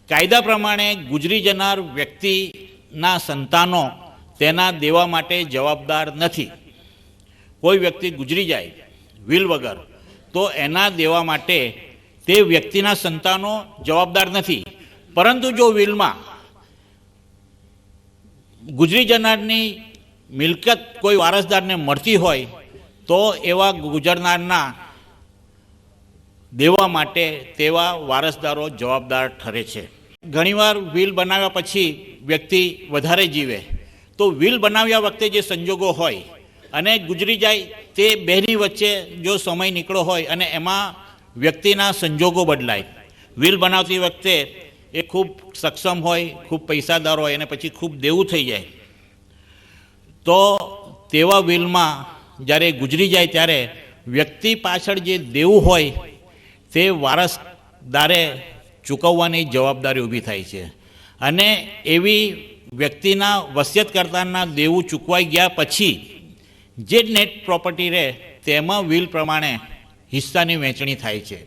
કાયદા પ્રમાણે ગુજરી જનાર વ્યક્તિના સંતાનો તેના દેવા માટે જવાબદાર નથી. કોઈ વ્યક્તિ ગુજરી જાય વિલ વગર તો એના દેવા માટે તે વ્યક્તિના સંતાનો જવાબદાર નથી. પરંતુ જો વિલમાં ગુજરી જનારની મિલકત કોઈ વારસદારને મળતી હોય તો એવા ગુજરનારના દેવા માટે તેવા વારસદારો જવાબદાર ઠરે છે. ઘણીવાર વિલ બનાવ્યા પછી વ્યક્તિ વધારે જીવે તો વિલ બનાવ્યા વખતે જે સંજોગો હોય અને ગુજરી જાય તે બેની વચ્ચે જો સમય નીકળ્યો હોય અને એમાં વ્યક્તિના સંજોગો બદલાય, વિલ બનાવતી વખતે એ ખૂબ સક્ષમ હોય, ખૂબ પૈસાદાર હોય અને પછી ખૂબ દેવું થઈ જાય, તો તેવા વિલમાં જ્યારે ગુજરી જાય ત્યારે વ્યક્તિ પાછળ જે દેવું હોય તે વારસદારે ચૂકવવાની જવાબદારી ઊભી થાય છે. અને એવી વ્યક્તિના વસિયતકર્તાના દેવું ચૂકવાઈ ગયા પછી જે નેટ પ્રોપર્ટી રહે તેમાં વિલ પ્રમાણે હિસ્સાની વહેંચણી થાય છે.